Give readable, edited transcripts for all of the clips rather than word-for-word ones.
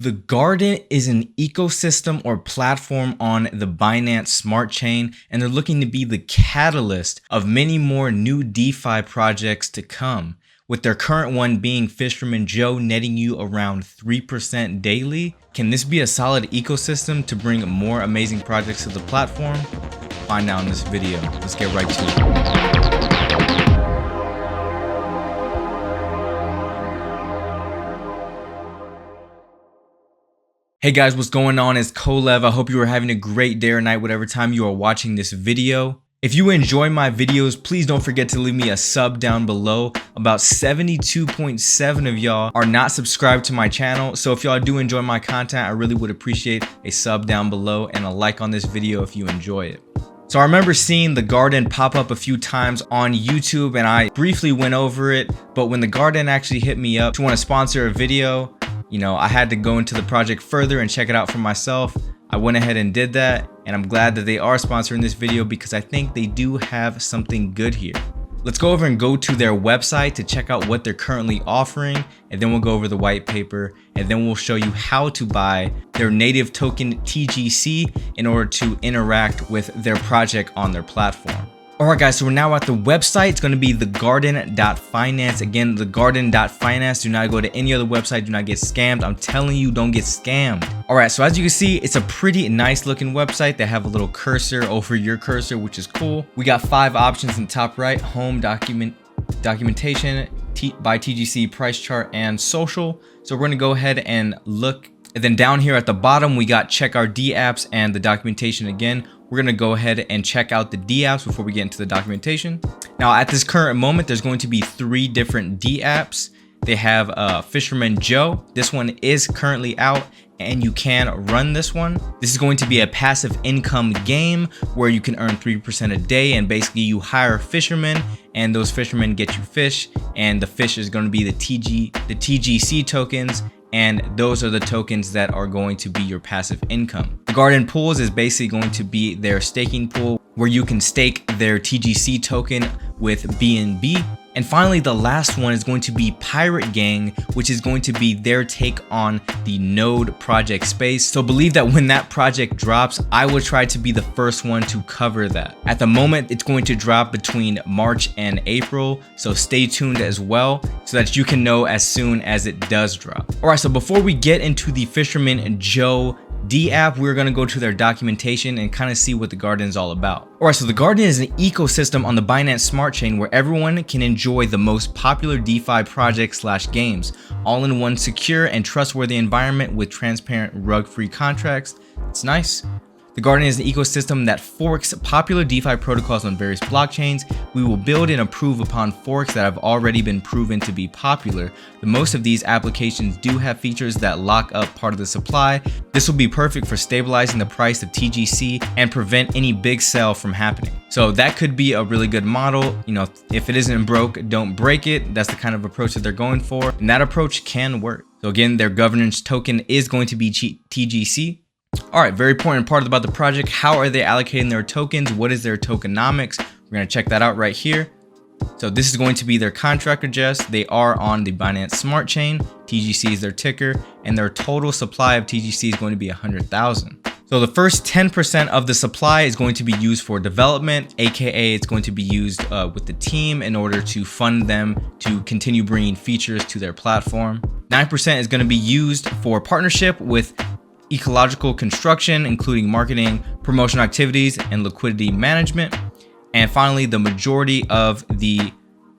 The Garden is an ecosystem or platform on the Binance Smart Chain, and they're looking to be the catalyst of many more new DeFi projects to come, with their current one being Fisherman Joe netting you around 3% daily. Can this be a solid ecosystem to bring more amazing projects to the platform? Find out in this video. Let's get right to it. Hey guys, what's going on? It's Colev. I hope you are having a great day or night, whatever time you are watching this video. If you enjoy my videos, please don't forget to leave me a sub down below. About 72.7 of y'all are not subscribed to my channel. So if y'all do enjoy my content, I really would appreciate a sub down below and a like on this video if you enjoy it. So I remember seeing the Garden pop up a few times on YouTube and I briefly went over it. But when the Garden actually hit me up to want to sponsor a video, I had to go into the project further and check it out for myself. I went ahead and did that, and I'm glad that they are sponsoring this video because I think they do have something good here. Let's go over and go to their website to check out what they're currently offering, and then we'll go over the white paper, and then we'll show you how to buy their native token TGC in order to interact with their project on their platform. Alright guys, so we're now at the website. It's going to be thegarden.finance. Again, thegarden.finance. Do not go to any other website. Do not get scammed. I'm telling you, don't get scammed. Alright, so as you can see, it's a pretty nice looking website. They have a little cursor over your cursor, which is cool. We got 5 options in the top right: home, documentation, by TGC, price chart, and social. So we're going to go ahead and look. And then down here at the bottom, we got check our DApps and the documentation again. We're going to go ahead and check out the DApps before we get into the documentation. Now, at this current moment, there's going to be 3 different DApps. They have Fisherman Joe. This one is currently out and you can run this one. This is going to be a passive income game where you can earn 3% a day, and basically you hire fishermen and those fishermen get you fish, and the fish is going to be the TGC tokens. And those are the tokens that are going to be your passive income. The Garden Pools is basically going to be their staking pool where you can stake their TGC token with BNB. And finally, the last one is going to be Pirate Gang, which is going to be their take on the node project space. So believe that when that project drops, I will try to be the first one to cover that. At the moment, it's going to drop between March and April. So stay tuned as well so that you can know as soon as it does drop. All right, so before we get into the Fisherman Joe DApp, we're going to go to their documentation and kind of see what the Garden is all about. Alright, so the Garden is an ecosystem on the Binance Smart Chain where everyone can enjoy the most popular DeFi projects / games, all in one secure and trustworthy environment with transparent rug-free contracts. It's nice. The Garden is an ecosystem that forks popular DeFi protocols on various blockchains. We will build and improve upon forks that have already been proven to be popular. The most of these applications do have features that lock up part of the supply. This will be perfect for stabilizing the price of TGC and prevent any big sell from happening. So that could be a really good model. If it isn't broke, don't break it. That's the kind of approach that they're going for, and that approach can work. So again, their governance token is going to be TGC. All right, very important part about the project. How are they allocating their tokens? What is their tokenomics? We're going to check that out right here. So this is going to be their contract address. They are on the Binance Smart Chain. TGC is their ticker, and their total supply of TGC is going to be 100,000. So the first 10% of the supply is going to be used for development, aka it's going to be used with the team in order to fund them to continue bringing features to their platform. 9% is going to be used for partnership with ecological construction, including marketing, promotional activities, and liquidity management. And finally, the majority of the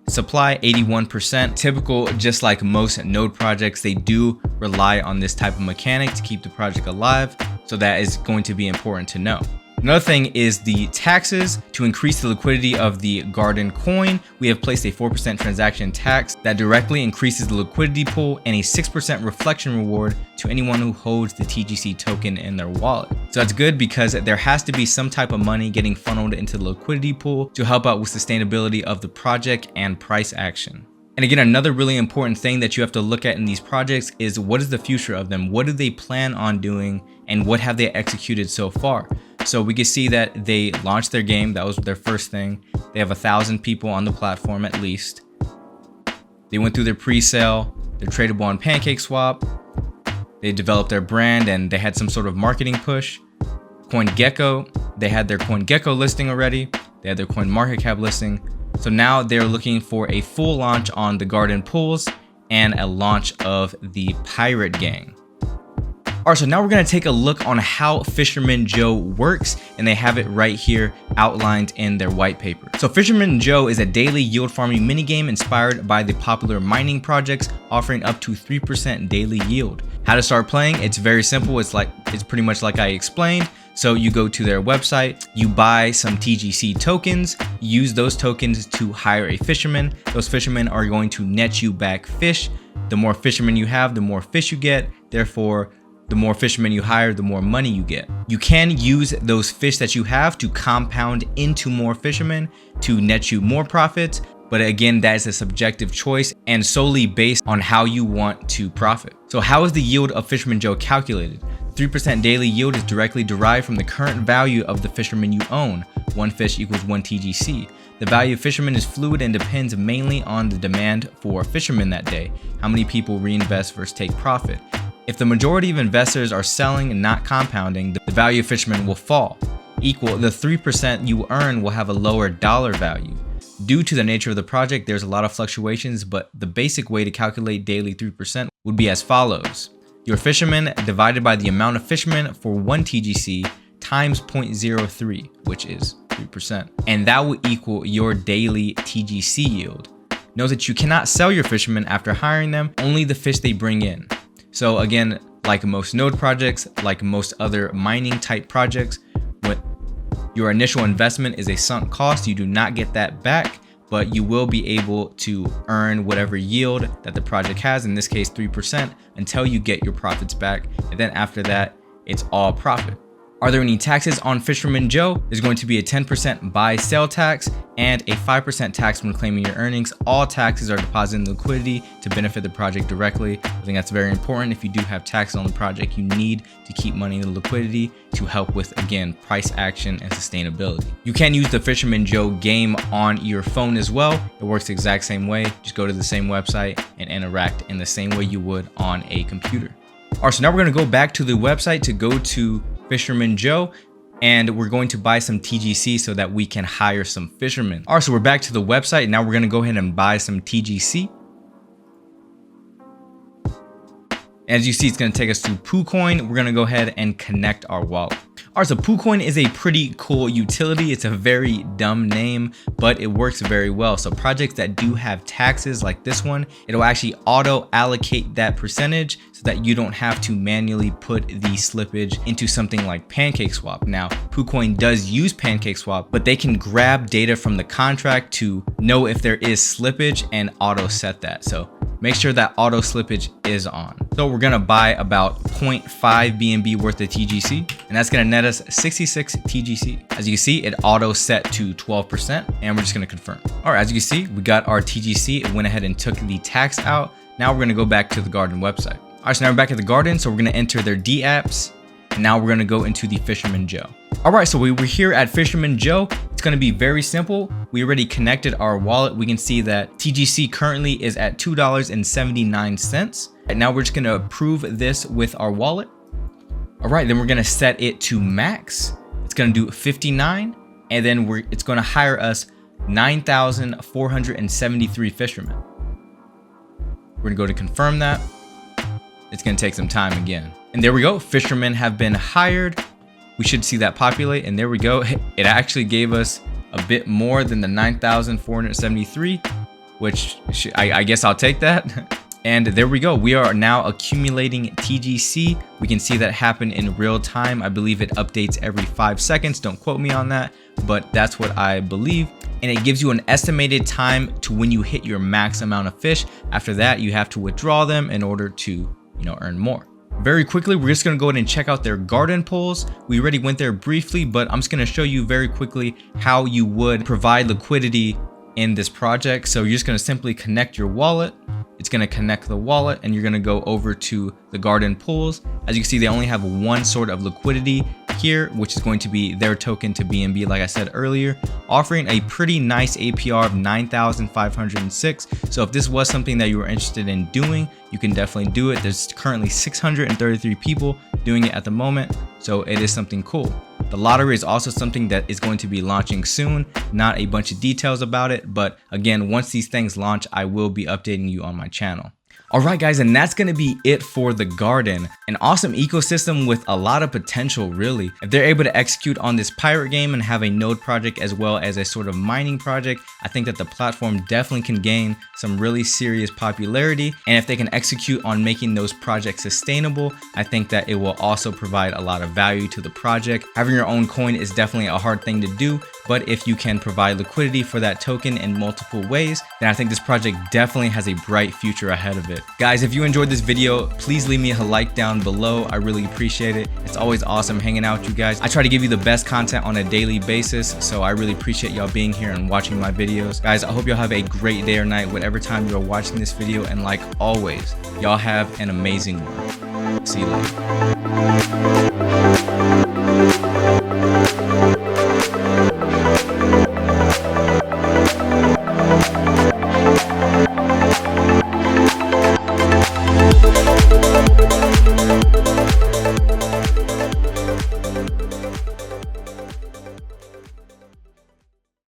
supply, 81%, typical, just like most node projects, they do rely on this type of mechanic to keep the project alive. So that is going to be important to know. Another thing is the taxes. To increase the liquidity of the Garden coin, we have placed a 4% transaction tax that directly increases the liquidity pool, and a 6% reflection reward to anyone who holds the TGC token in their wallet. So that's good because there has to be some type of money getting funneled into the liquidity pool to help out with sustainability of the project and price action. And again, another really important thing that you have to look at in these projects is what is the future of them? What do they plan on doing, and what have they executed so far? So we can see that they launched their game. That was their first thing. They have 1,000 people on the platform at least. They went through their pre-sale. They're tradable on PancakeSwap. They developed their brand and they had some sort of marketing push. CoinGecko, they had their CoinGecko listing already. They had their CoinMarketCap listing. So now they're looking for a full launch on the Garden Pools and a launch of the Pirate Gang. All right, so now we're gonna take a look on how Fisherman Joe works, and they have it right here outlined in their white paper. So Fisherman Joe is a daily yield farming minigame inspired by the popular mining projects, offering up to 3% daily yield. How to start playing? It's very simple. It's pretty much like I explained. So you go to their website, you buy some TGC tokens, use those tokens to hire a fisherman. Those fishermen are going to net you back fish. The more fishermen you have, the more fish you get. Therefore, the more fishermen you hire, the more money you get. You can use those fish that you have to compound into more fishermen to net you more profits. But again, that is a subjective choice and solely based on how you want to profit. So how is the yield of Fisherman Joe calculated? 3% daily yield is directly derived from the current value of the fisherman you own. One fish equals 1 TGC. The value of fishermen is fluid and depends mainly on the demand for fishermen that day. How many people reinvest versus take profit? If the majority of investors are selling and not compounding, the value of fishermen will fall. The 3% you earn will have a lower dollar value. Due to the nature of the project, there's a lot of fluctuations, but the basic way to calculate daily 3% would be as follows. Your fishermen divided by the amount of fishermen for 1 TGC times 0.03, which is 3%. And that will equal your daily TGC yield. Note that you cannot sell your fishermen after hiring them, only the fish they bring in. So again, like most node projects, like most other mining type projects, when your initial investment is a sunk cost, you do not get that back, but you will be able to earn whatever yield that the project has, in this case 3%, until you get your profits back. And then after that, it's all profit. Are there any taxes on Fisherman Joe? There's going to be a 10% buy-sell tax and a 5% tax when claiming your earnings. All taxes are deposited in liquidity to benefit the project directly. I think that's very important. If you do have taxes on the project, you need to keep money in the liquidity to help with, again, price action and sustainability. You can use the Fisherman Joe game on your phone as well. It works the exact same way. Just go to the same website and interact in the same way you would on a computer. All right, so now we're going to go back to the website to go to Fisherman Joe, and we're going to buy some TGC so that we can hire some fishermen. All right, so we're back to the website. Now we're going to go ahead and buy some TGC. As you see, it's going to take us to PooCoin. We're going to go ahead and connect our wallet. All right, so PooCoin is a pretty cool utility. It's a very dumb name, but it works very well. So projects that do have taxes like this one, it'll actually auto allocate that percentage so that you don't have to manually put the slippage into something like PancakeSwap. Now, PooCoin does use PancakeSwap, but they can grab data from the contract to know if there is slippage and auto set that. So make sure that auto slippage is on. So we're gonna buy about 0.5 BNB worth of TGC, and that's gonna net us 66 TGC. As you can see, it auto set to 12%, and we're just gonna confirm. All right, as you can see, we got our TGC. It went ahead and took the tax out. Now we're gonna go back to the Garden website. All right, so now we're back at the Garden, so we're gonna enter their DApps, and now we're gonna go into the Fisherman Joe. All right, so we're here at Fisherman Joe. It's gonna be very simple. We already connected our wallet. We can see that TGC currently is at $2.79. And now we're just gonna approve this with our wallet. All right, then we're gonna set it to max. It's gonna do 59, and then it's gonna hire us 9,473 fishermen. We're gonna go to confirm that. It's gonna take some time again. And there we go, fishermen have been hired. We should see that populate, and there we go. It actually gave us a bit more than the 9,473, which I guess I'll take that. And there we go. We are now accumulating TGC. We can see that happen in real time. I believe it updates every 5 seconds. Don't quote me on that, but that's what I believe. And it gives you an estimated time to when you hit your max amount of fish. After that, you have to withdraw them in order to, earn more. Very quickly, we're just gonna go ahead and check out their garden pools. We already went there briefly, but I'm just gonna show you very quickly how you would provide liquidity in this project. So you're just gonna simply connect your wallet. It's gonna connect the wallet, and you're gonna go over to the garden pools. As you can see, they only have one sort of liquidity, here, which is going to be their token to BNB, like I said earlier, offering a pretty nice APR of 9,506. So if this was something that you were interested in doing, you can definitely do it. There's currently 633 people doing it at the moment, so it is something cool. The lottery is also something that is going to be launching soon. Not a bunch of details about it, but again, once these things launch, I will be updating you on my channel. Alright guys, and that's going to be it for the garden. An awesome ecosystem with a lot of potential, really. If they're able to execute on this pirate game and have a node project as well as a sort of mining project, I think that the platform definitely can gain some really serious popularity. And if they can execute on making those projects sustainable, I think that it will also provide a lot of value to the project. Having your own coin is definitely a hard thing to do, but if you can provide liquidity for that token in multiple ways, then I think this project definitely has a bright future ahead of it. Guys, if you enjoyed this video, please leave me a like down below. I really appreciate it. It's always awesome hanging out with you guys. I try to give you the best content on a daily basis, so I really appreciate y'all being here and watching my videos. Guys, I hope y'all have a great day or night, whatever time you're watching this video, and like always, y'all have an amazing one. See you later.